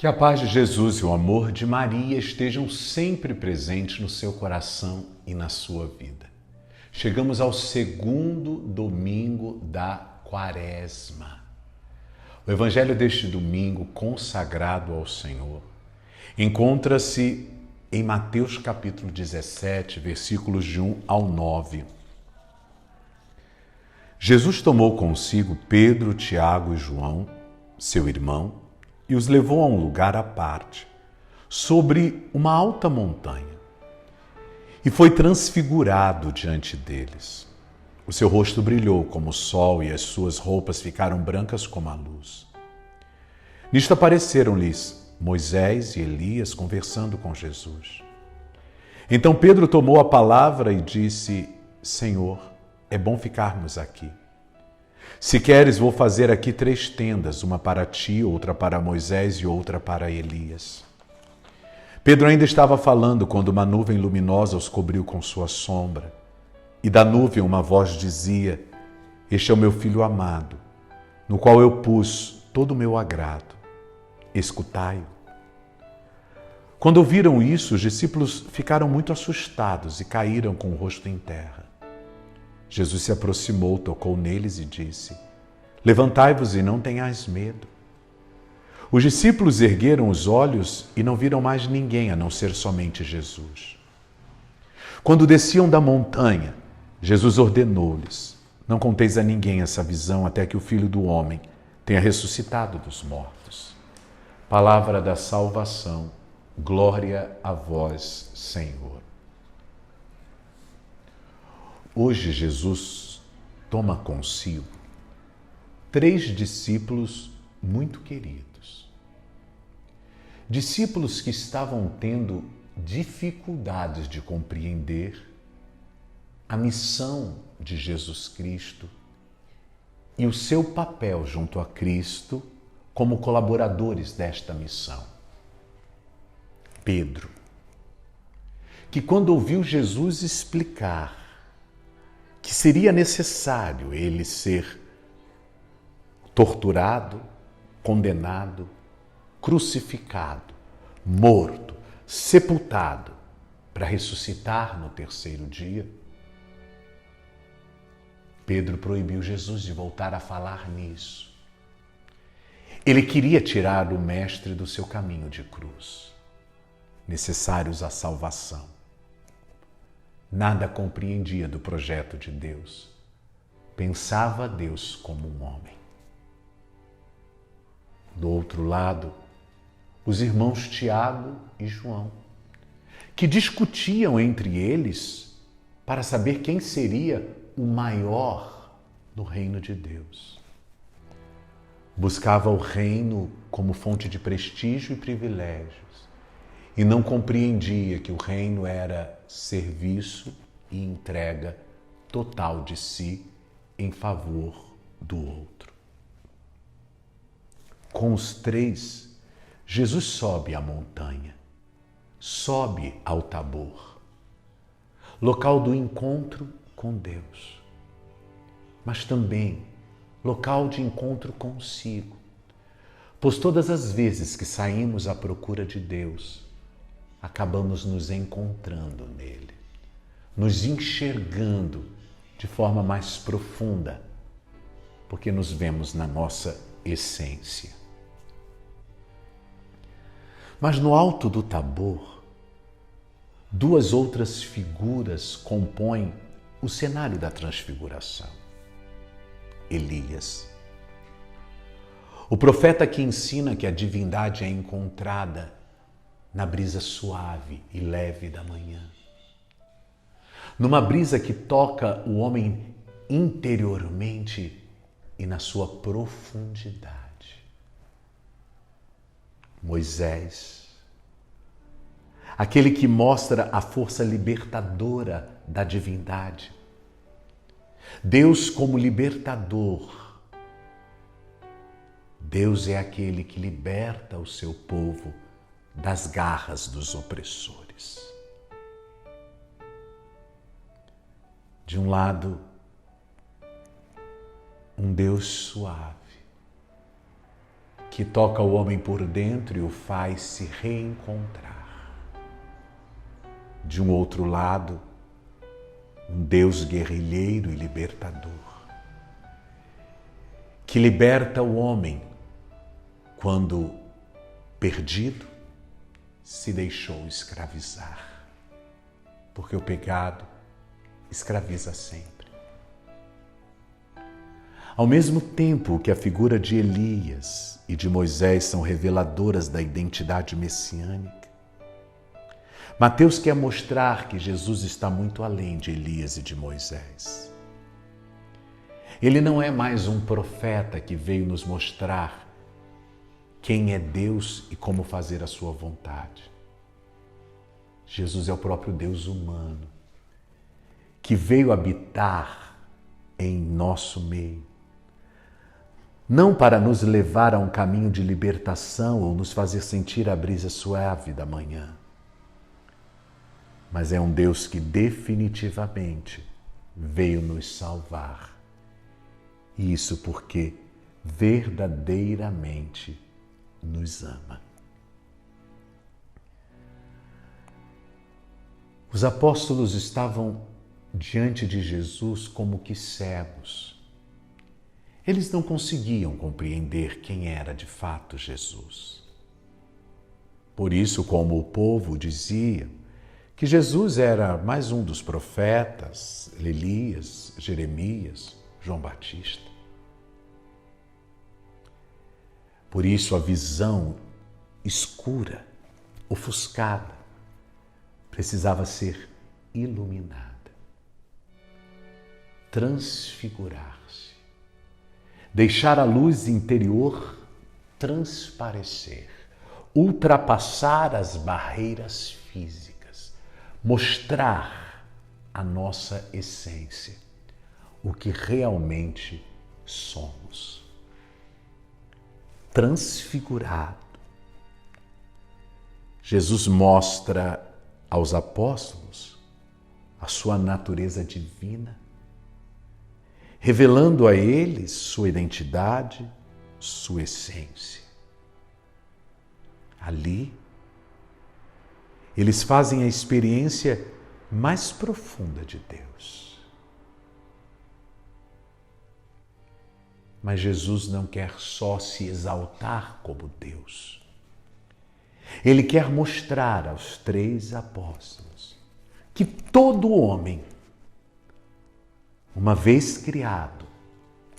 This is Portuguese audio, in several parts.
Que a paz de Jesus e o amor de Maria estejam sempre presentes no seu coração e na sua vida. Chegamos ao segundo domingo da Quaresma. O evangelho deste domingo, consagrado ao Senhor, encontra-se em Mateus capítulo 17, versículos de 1 ao 9. Jesus tomou consigo Pedro, Tiago e João, seu irmão, e os levou a um lugar à parte, sobre uma alta montanha, e foi transfigurado diante deles. O seu rosto brilhou como o sol e as suas roupas ficaram brancas como a luz. Nisto apareceram-lhes Moisés e Elias conversando com Jesus. Então Pedro tomou a palavra e disse: Senhor, é bom ficarmos aqui. Se queres, vou fazer aqui 3 tendas, uma para ti, outra para Moisés e outra para Elias. Pedro ainda estava falando quando uma nuvem luminosa os cobriu com sua sombra. E da nuvem uma voz dizia: Este é o meu filho amado, no qual eu pus todo o meu agrado. Escutai-o. Quando ouviram isso, os discípulos ficaram muito assustados e caíram com o rosto em terra. Jesus se aproximou, tocou neles e disse: Levantai-vos e não tenhais medo. Os discípulos ergueram os olhos e não viram mais ninguém a não ser somente Jesus. Quando desciam da montanha, Jesus ordenou-lhes: Não conteis a ninguém essa visão até que o Filho do Homem tenha ressuscitado dos mortos. Palavra da salvação, glória a vós, Senhor. Hoje Jesus toma consigo 3 discípulos muito queridos. Discípulos que estavam tendo dificuldades de compreender a missão de Jesus Cristo e o seu papel junto a Cristo como colaboradores desta missão. Pedro, que quando ouviu Jesus explicar que seria necessário ele ser torturado, condenado, crucificado, morto, sepultado, para ressuscitar no 3º dia, Pedro proibiu Jesus de voltar a falar nisso. Ele queria tirar o mestre do seu caminho de cruz, necessários à salvação. Nada compreendia do projeto de Deus. Pensava Deus como um homem. Do outro lado, os irmãos Tiago e João, que discutiam entre eles para saber quem seria o maior no reino de Deus. Buscava o reino como fonte de prestígio e privilégios e não compreendia que o reino era serviço e entrega total de si em favor do outro. Com os 3, Jesus sobe a montanha, sobe ao Tabor, local do encontro com Deus, mas também local de encontro consigo, pois todas as vezes que saímos à procura de Deus, acabamos nos encontrando nele, nos enxergando de forma mais profunda, porque nos vemos na nossa essência. Mas no alto do Tabor, 2 outras figuras compõem o cenário da transfiguração. Elias, o profeta que ensina que a divindade é encontrada na brisa suave e leve da manhã, numa brisa que toca o homem interiormente e na sua profundidade. Moisés, aquele que mostra a força libertadora da divindade. Deus como libertador. Deus é aquele que liberta o seu povo das garras dos opressores. De um lado, um Deus suave, que toca o homem por dentro e o faz se reencontrar. De um outro lado, um Deus guerrilheiro e libertador, que liberta o homem quando, perdido, se deixou escravizar. Porque o pecado escraviza sempre. Ao mesmo tempo que a figura de Elias e de Moisés são reveladoras da identidade messiânica, Mateus quer mostrar que Jesus está muito além de Elias e de Moisés. Ele não é mais um profeta que veio nos mostrar quem é Deus e como fazer a sua vontade. Jesus é o próprio Deus humano, que veio habitar em nosso meio, não para nos levar a um caminho de libertação ou nos fazer sentir a brisa suave da manhã, mas é um Deus que definitivamente veio nos salvar. E isso porque verdadeiramente nos ama. Os apóstolos estavam diante de Jesus como que cegos. Eles não conseguiam compreender quem era de fato Jesus. Por isso, como o povo dizia que Jesus era mais um dos profetas, Elias, Jeremias, João Batista. Por isso, a visão escura, ofuscada, precisava ser iluminada, transfigurar-se, deixar a luz interior transparecer, ultrapassar as barreiras físicas, mostrar a nossa essência, o que realmente somos. Transfigurado, Jesus mostra aos apóstolos a sua natureza divina, revelando a eles sua identidade, sua essência. Ali, eles fazem a experiência mais profunda de Deus. Mas Jesus não quer só se exaltar como Deus. Ele quer mostrar aos 3 apóstolos que todo homem, uma vez criado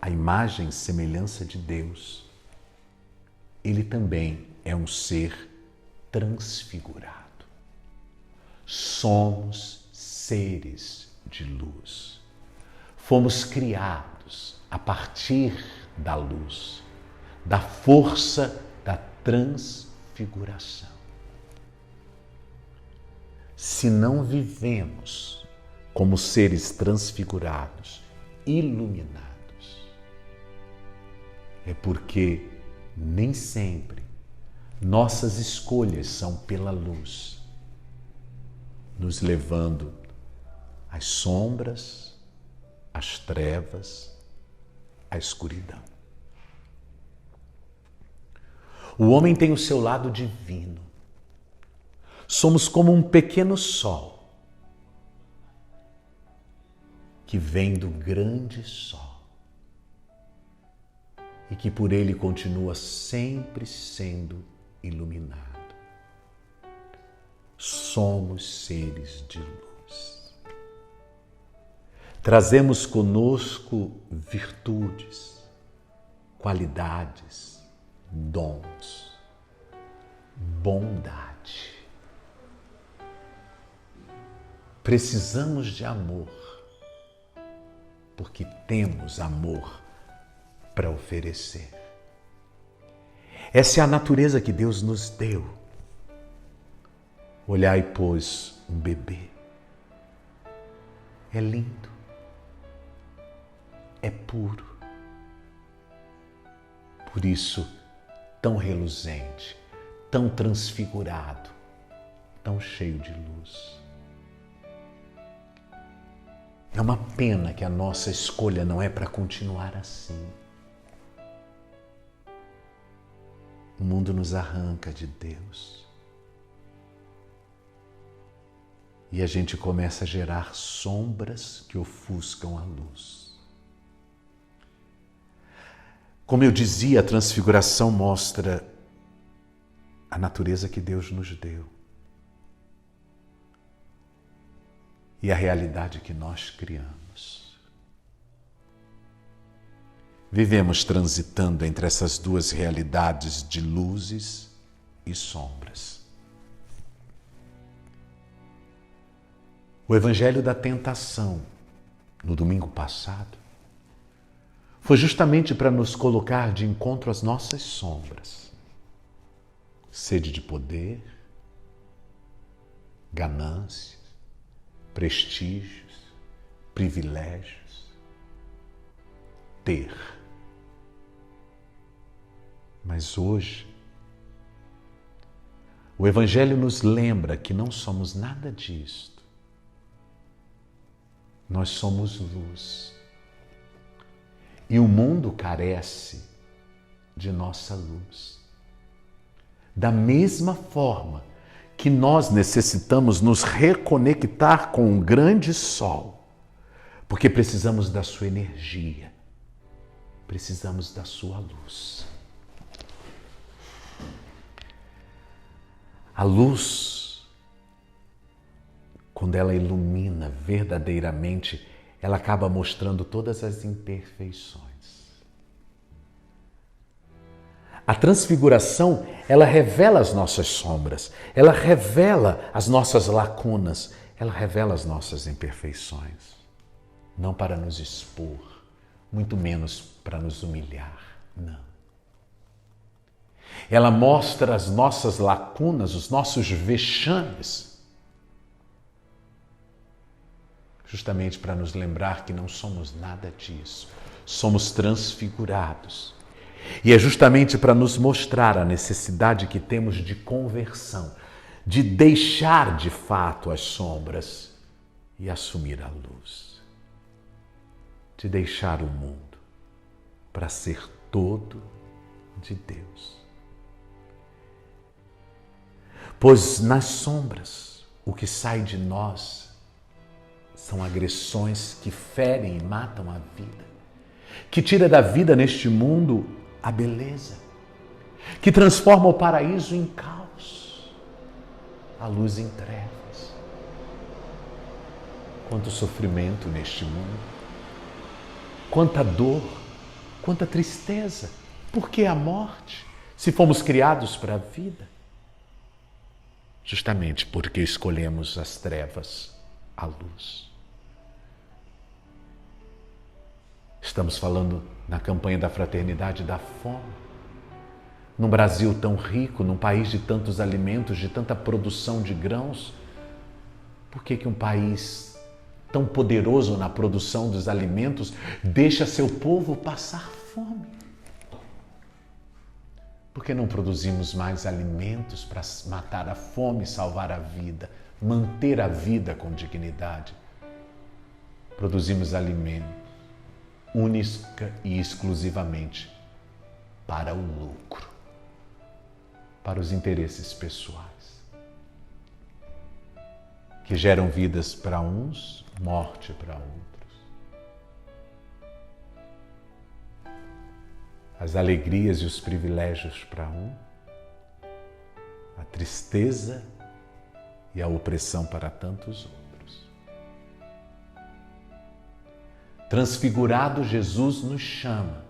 à imagem e semelhança de Deus, ele também é um ser transfigurado. Somos seres de luz. Fomos criados a partir da luz, da força da transfiguração. Se não vivemos como seres transfigurados, iluminados, é porque nem sempre nossas escolhas são pela luz, nos levando às sombras, às trevas, à escuridão. O homem tem o seu lado divino. Somos como um pequeno sol que vem do grande sol e que por ele continua sempre sendo iluminado. Somos seres de luz. Trazemos conosco virtudes, qualidades, dons, bondade. Precisamos de amor, porque temos amor para oferecer. Essa é a natureza que Deus nos deu. Olhai, pois, um bebê. É lindo, é puro. Por isso, tão reluzente, tão transfigurado, tão cheio de luz. É uma pena que a nossa escolha não é para continuar assim. o mundo nos arranca de Deus. E a gente começa a gerar sombras que ofuscam a luz. Como eu dizia, a transfiguração mostra a natureza que Deus nos deu e a realidade que nós criamos. Vivemos transitando entre essas duas realidades de luzes e sombras. O Evangelho da Tentação, no domingo passado, foi justamente para nos colocar de encontro às nossas sombras. Sede de poder, ganâncias, prestígios, privilégios, ter. Mas hoje, o Evangelho nos lembra que não somos nada disto. Nós somos luz. E o mundo carece de nossa luz. Da mesma forma que nós necessitamos nos reconectar com o grande sol, porque precisamos da sua energia, precisamos da sua luz. A luz, quando ela ilumina verdadeiramente, ela acaba mostrando todas as imperfeições. A transfiguração, ela revela as nossas sombras, ela revela as nossas lacunas, ela revela as nossas imperfeições. Não para nos expor, muito menos para nos humilhar, não. Ela mostra as nossas lacunas, os nossos vexames, justamente para nos lembrar que não somos nada disso, somos transfigurados. E é justamente para nos mostrar a necessidade que temos de conversão, de deixar de fato as sombras e assumir a luz, de deixar o mundo para ser todo de Deus. Pois nas sombras, o que sai de nós são agressões que ferem e matam a vida, que tira da vida neste mundo a beleza, que transforma o paraíso em caos, a luz em trevas. Quanto sofrimento neste mundo, quanta dor, quanta tristeza. Por que a morte, se fomos criados para a vida? Justamente porque escolhemos as trevas à luz. Estamos falando na campanha da fraternidade da fome. Num Brasil tão rico, num país de tantos alimentos, de tanta produção de grãos, por que um país tão poderoso na produção dos alimentos deixa seu povo passar fome? Por que não produzimos mais alimentos para matar a fome, salvar a vida, manter a vida com dignidade? Produzimos alimentos única e exclusivamente para o lucro, para os interesses pessoais, que geram vidas para uns, morte para outros. As alegrias e os privilégios para um, a tristeza e a opressão para tantos outros. Transfigurado, Jesus nos chama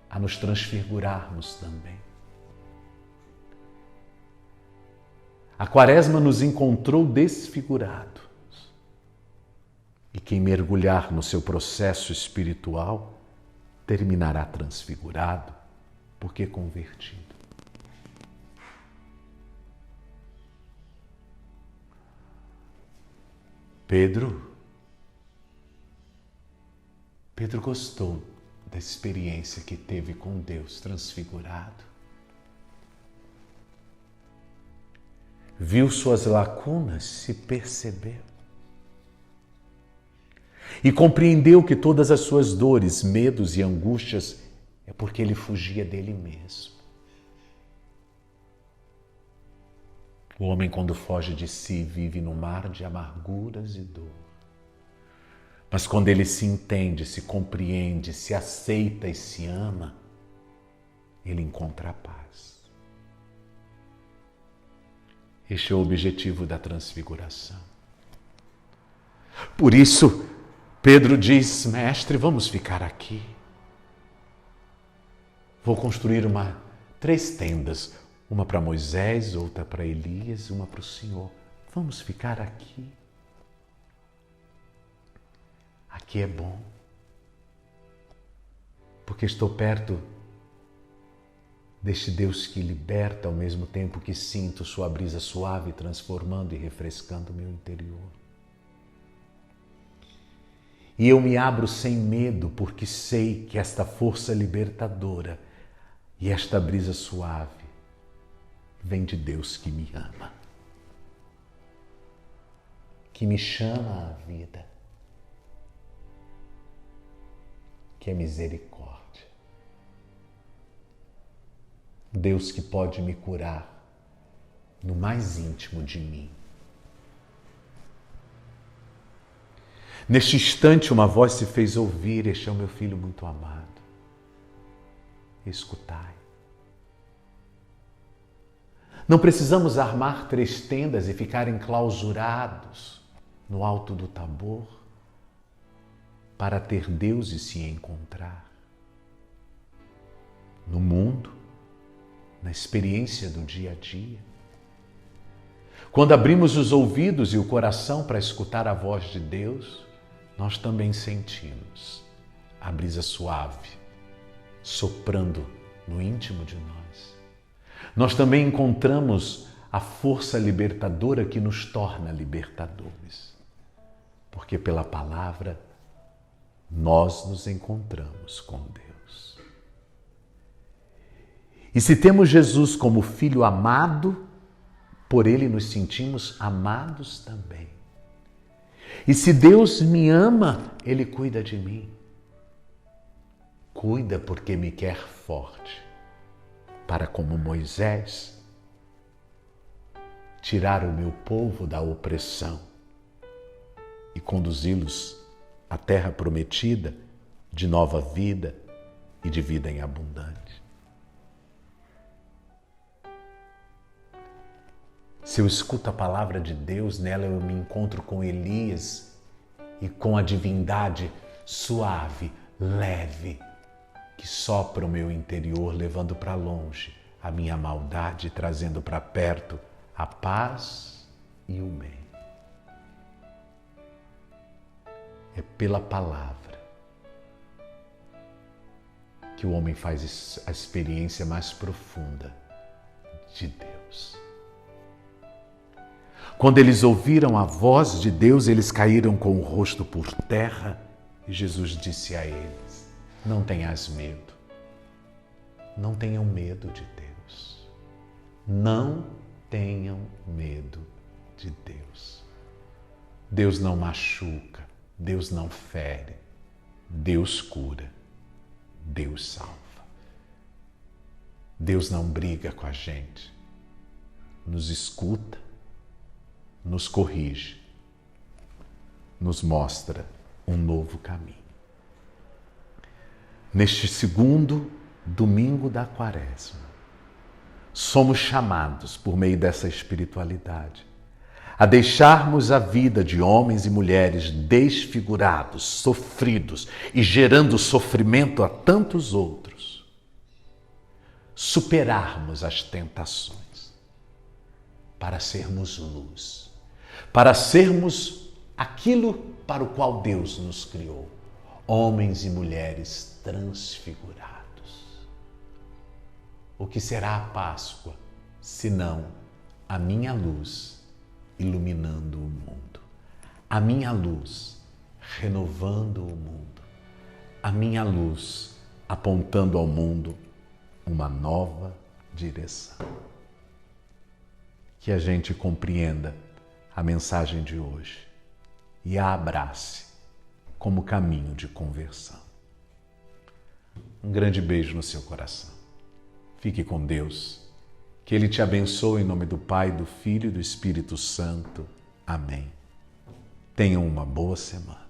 a nos transfigurarmos também. A Quaresma nos encontrou desfigurados. E quem mergulhar no seu processo espiritual terminará transfigurado, porque convertido. Pedro gostou da experiência que teve com Deus transfigurado. Viu suas lacunas, se percebeu. E compreendeu que todas as suas dores, medos e angústias é porque ele fugia dele mesmo. O homem, quando foge de si, vive no mar de amarguras e dor. Mas quando ele se entende, se compreende, se aceita e se ama, ele encontra a paz. Este é o objetivo da transfiguração. Por isso, Pedro diz: Mestre, vamos ficar aqui. Vou construir 3 tendas, uma para Moisés, outra para Elias, uma para o Senhor. Vamos ficar aqui. Aqui é bom, porque estou perto deste Deus que liberta ao mesmo tempo que sinto sua brisa suave transformando e refrescando o meu interior. E eu me abro sem medo, porque sei que esta força libertadora e esta brisa suave vem de Deus que me ama, que me chama à vida, que é misericórdia. Deus que pode me curar no mais íntimo de mim. Neste instante, uma voz se fez ouvir: este é o meu filho muito amado. Escutai. Não precisamos armar 3 tendas e ficar enclausurados no alto do Tabor para ter Deus e se encontrar. No mundo, na experiência do dia a dia. Quando abrimos os ouvidos e o coração para escutar a voz de Deus, nós também sentimos a brisa suave soprando no íntimo de nós. Nós também encontramos a força libertadora que nos torna libertadores. Porque pela palavra nós nos encontramos com Deus. E se temos Jesus como Filho amado, por Ele nos sentimos amados também. E se Deus me ama, Ele cuida de mim. Cuida porque me quer forte, para, como Moisés, tirar o meu povo da opressão e conduzi-los à terra prometida de nova vida e de vida em abundante. Se eu escuto a palavra de Deus, nela eu me encontro com Elias e com a divindade suave, leve, que sopra o meu interior, levando para longe a minha maldade, trazendo para perto a paz e o bem. É pela palavra que o homem faz a experiência mais profunda de Deus. Quando eles ouviram a voz de Deus, eles caíram com o rosto por terra e Jesus disse a eles: não tenhas medo. Não tenham medo de Deus. Não tenham medo de Deus. Deus não machuca, Deus não fere, Deus cura, Deus salva. Deus não briga com a gente, nos escuta, nos corrige, nos mostra um novo caminho. Neste segundo domingo da Quaresma, somos chamados, por meio dessa espiritualidade, a deixarmos a vida de homens e mulheres desfigurados, sofridos e gerando sofrimento a tantos outros, superarmos as tentações para sermos luz, para sermos aquilo para o qual Deus nos criou, homens e mulheres transfigurados. O que será a Páscoa, senão a minha luz iluminando o mundo, a minha luz renovando o mundo, a minha luz apontando ao mundo uma nova direção. Que a gente compreenda a mensagem de hoje e a abrace como caminho de conversão. Um grande beijo no seu coração. Fique com Deus Que Ele te abençoe em nome do Pai, do Filho e do Espírito Santo. Amém. Tenham uma boa semana.